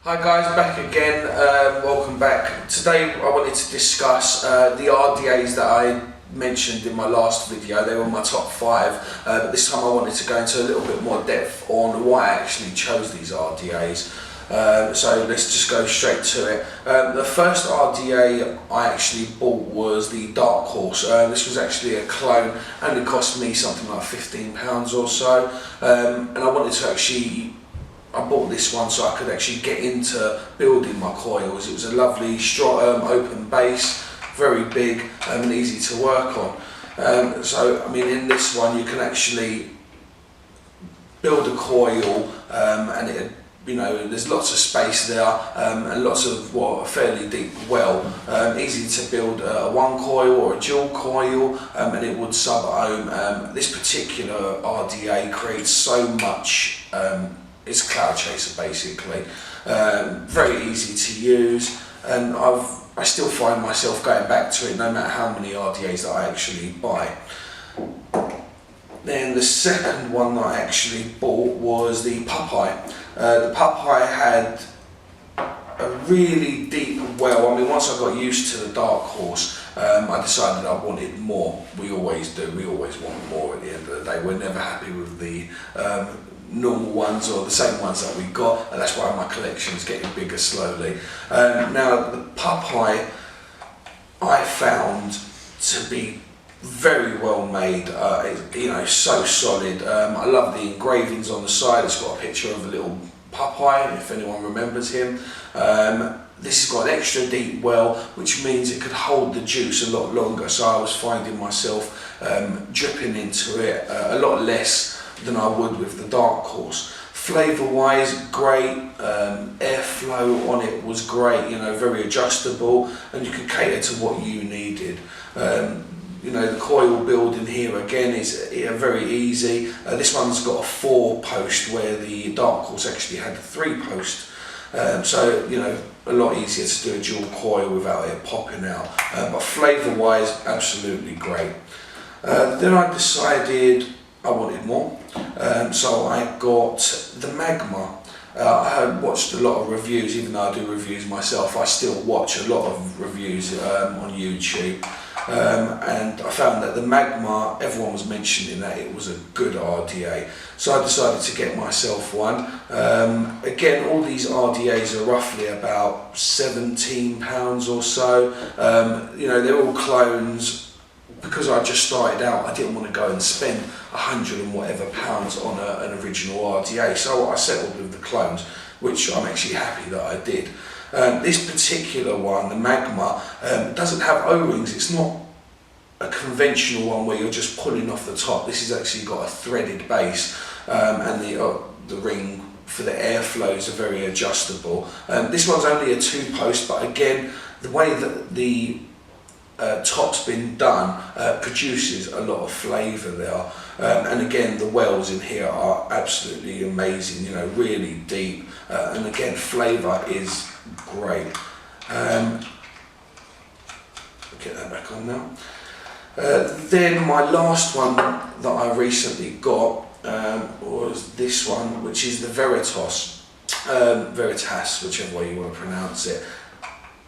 Hi guys, back again, welcome back. Today I wanted to discuss the RDAs that I mentioned in my last video. They were my top 5, but this time I wanted to go into a little bit more depth on why I actually chose these RDAs. So let's just go straight to it. The first RDA I actually bought was the Dark Horse. This was actually a clone and it cost me something like £15 or so, and I wanted to I bought this one so I could actually get into building my coils. It was a lovely, strong, open base, very big and easy to work on. So, I mean, in this one you can actually build a coil, and there's lots of space there, and lots of a fairly deep well. Easy to build a one coil or a dual coil, and it would sub-ohm. This particular RDA creates so much. It's Cloud Chaser basically. Very easy to use, and I still find myself going back to it no matter how many RDAs that I actually buy. Then the second one that I actually bought was the Popeye. The Popeye had a really deep well. I mean, once I got used to the Dark Horse, I decided I wanted more. We always do, we always want more at the end of the day. We're never happy with the normal ones or the same ones that we got, and that's why my collection is getting bigger slowly. Now the Popeye I found to be very well made, so solid. I love the engravings on the side. It's got a picture of a little Popeye, if anyone remembers him. This has got an extra deep well, which means it could hold the juice a lot longer, so I was finding myself dripping into it a lot less than I would with the Dark Horse. Flavour wise, great. Airflow on it was great, very adjustable, and you could cater to what you needed. The coil building here again is very easy. This one's got a 4-post where the Dark Horse actually had a 3-post. So a lot easier to do a dual coil without it popping out. But flavour wise, absolutely great. Then I decided I wanted more, so I got the Magma. I had watched a lot of reviews. Even though I do reviews myself, I still watch a lot of reviews on YouTube, and I found that the Magma, everyone was mentioning that it was a good RDA, so I decided to get myself one. Again, all these RDAs are roughly about £17 or so. They're all clones. Because I just started out, I didn't want to go and spend 100 and whatever pounds on an original RDA, so I settled with the clones, which I'm actually happy that I did. This particular one, the Magma, doesn't have O-rings. It's not a conventional one where you're just pulling off the top. This has actually got a threaded base, and the ring for the airflows are very adjustable. This one's only a 2-post, but again, the way that the top's been done produces a lot of flavour there, and again the wells in here are absolutely amazing, really deep, and again flavour is great. Get that back on now. Then my last one that I recently got was this one, which is the Veritas, whichever way you want to pronounce it.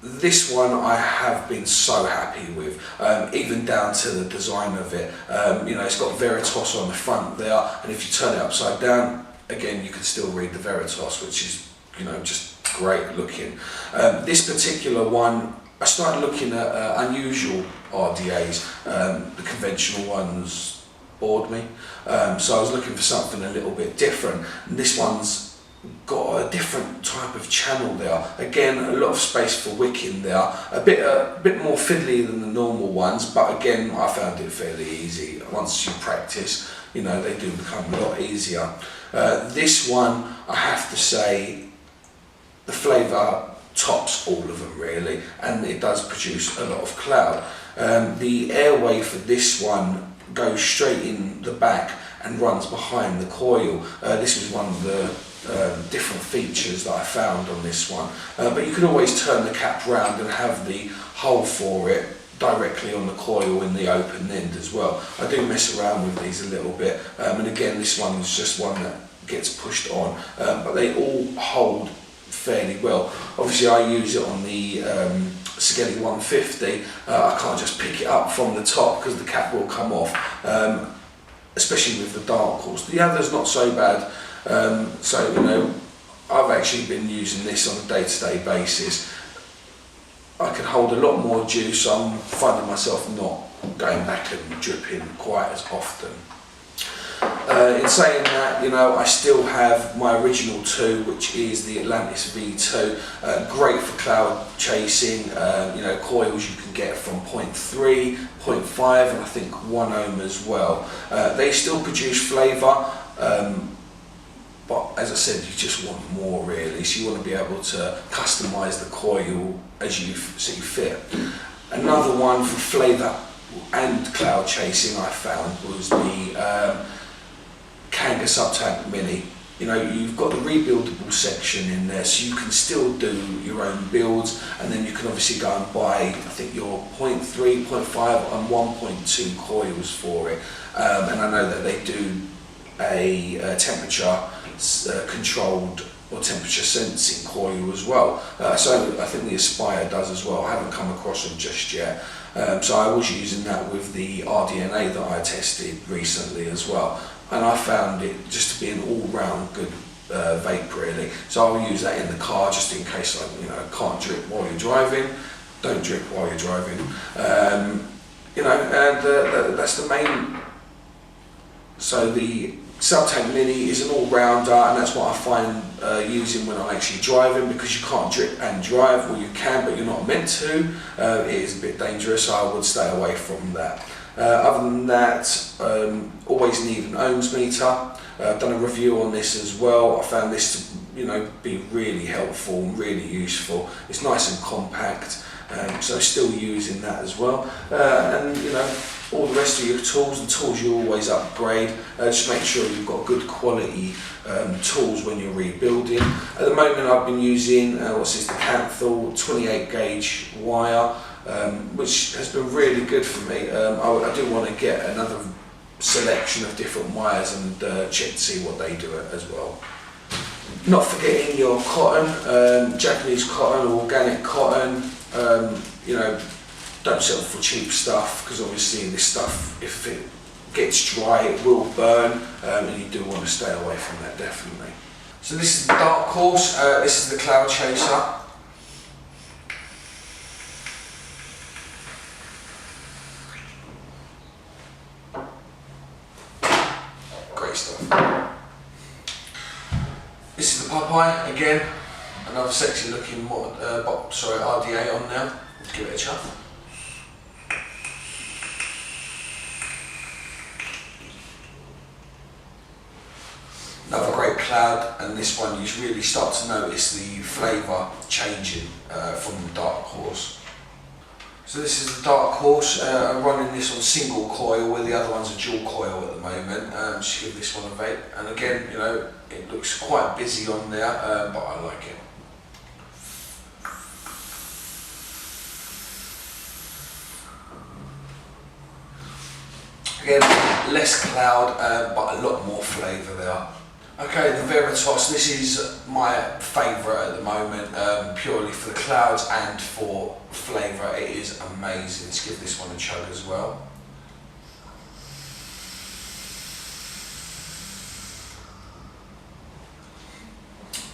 This one I have been so happy with, even down to the design of it. It's got Veritas on the front there, and if you turn it upside down, again, you can still read the Veritas, which is, just great looking. This particular one, I started looking at unusual RDAs. The conventional ones bored me, so I was looking for something a little bit different, and this one's got a different type of channel there. Again, a lot of space for wicking there, a bit more fiddly than the normal ones, but again, I found it fairly easy. Once you practice, they do become a lot easier. This one, I have to say, the flavour tops all of them really, and it does produce a lot of cloud. The airway for this one goes straight in the back and runs behind the coil. This was one of the different features that I found on this one, but you can always turn the cap round and have the hole for it directly on the coil in the open end as well. I do mess around with these a little bit, and again this one is just one that gets pushed on, but they all hold fairly well. Obviously I use it on the Sigeli 150. I can't just pick it up from the top because the cap will come off, especially with the dark horse. The other's not so bad, so you know, I've actually been using this on a day-to-day basis. I can hold a lot more juice. I'm finding myself not going back and dripping quite as often. In saying that, you know, I still have my original 2, which is the Atlantis V2, great for cloud chasing. You know, coils you can get from 0.3, 0.5 and I think 1 ohm as well. They still produce flavour, but as I said, you just want more really, so you want to be able to customise the coil as you see fit. Another one for flavour and cloud chasing I found was the Kanga Sub-Tank Mini. You know, you've got the rebuildable section in there, so you can still do your own builds, and then you can obviously go and buy, I think, your 0.3, 0.5 and 1.2 coils for it. And I know that they do a temperature controlled or temperature sensing coil as well. So I think the Aspire does as well. I haven't come across them just yet. So I was using that with the RDNA that I tested recently as well. And I found it just to be an all-round good vape really. So I'll use that in the car just in case I can't drip while you're driving. Don't drip while you're driving. You know, and that's the main. So the Sub-Tank Mini is an all-rounder, and that's what I find using when I'm actually driving, because you can't drip and drive. Well, you can, but you're not meant to. It is a bit dangerous, so I would stay away from that. Other than that, always need an ohms meter. I've done a review on this as well. I found this to, you know, be really helpful and really useful. It's nice and compact, so still using that as well. And you know, all the rest of your tools, the tools you always upgrade. Just make sure you've got good quality tools when you're rebuilding. At the moment, I've been using the Canthal 28 gauge wire. Which has been really good for me. I do want to get another selection of different wires and check to see what they do as well. Not forgetting your cotton, Japanese cotton or organic cotton. You know, don't settle for cheap stuff, because obviously this stuff, if it gets dry, it will burn, and you do want to stay away from that definitely. So this is the Dark Horse. This is the Cloud Chaser. Stuff. This is the Popeye again, another sexy looking RDA on now. Let's give it a chuff. Another great cloud, and this one you really start to notice the flavour changing from the Dark Horse. So this is the Dark Horse. I'm running this on single coil, where the other one's a dual coil at the moment. Just give this one a vape, and again, you know, it looks quite busy on there, but I like it. Again, less cloud, but a lot more flavour there. Okay, the Veritas, this is my favourite at the moment, purely for the clouds and for flavour. It is amazing. Let's give this one a chug as well.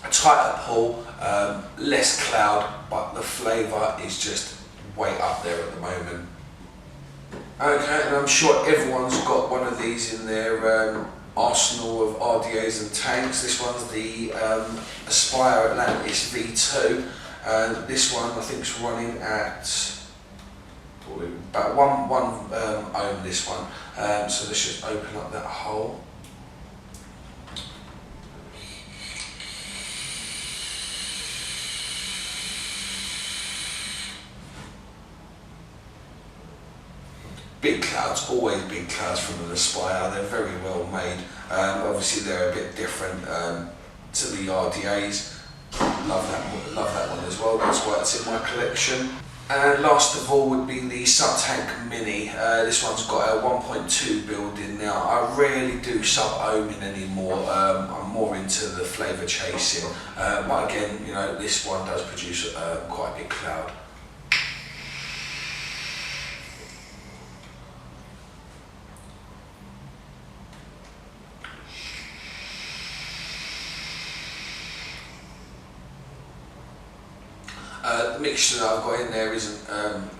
A tighter pull, less cloud, but the flavour is just way up there at the moment. Okay, and I'm sure everyone's got one of these in their arsenal of RDAs and tanks. This one's the Aspire Atlantis V2, and this one I think is running at about one ohm, this one. So let's just open up that hole. Big clouds, always big clouds from an Aspire. They're very well made. Obviously they're a bit different to the RDAs. Love that one as well. That's why it's in my collection. And last of all would be the Sub-Tank Mini. This one's got a 1.2 build-in. Now, I rarely do sub-ohming anymore. I'm more into the flavour chasing. But again, you know, this one does produce quite a big cloud. The mixture that I've got in there isn't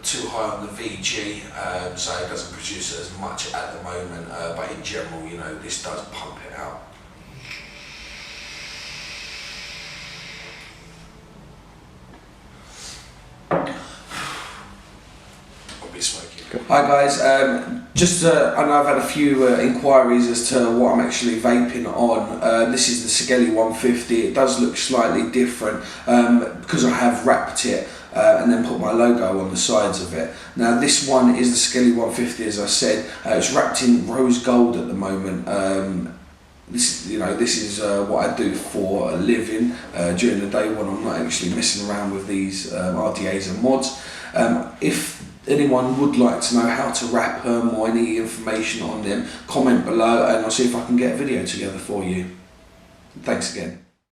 too high on the VG, so it doesn't produce as much at the moment, but in general, you know, this does pump it out. I'll be smoking. Hi guys, I know I've had a few inquiries as to what I'm actually vaping on. This is the Sigeli 150. It does look slightly different because I have wrapped it and then put my logo on the sides of it. Now this one is the Sigeli 150, as I said. It's wrapped in rose gold at the moment. This is what I do for a living during the day when I'm not actually messing around with these RDAs and mods. If anyone would like to know how to wrap them or any information on them, comment below and I'll see if I can get a video together for you. Thanks again.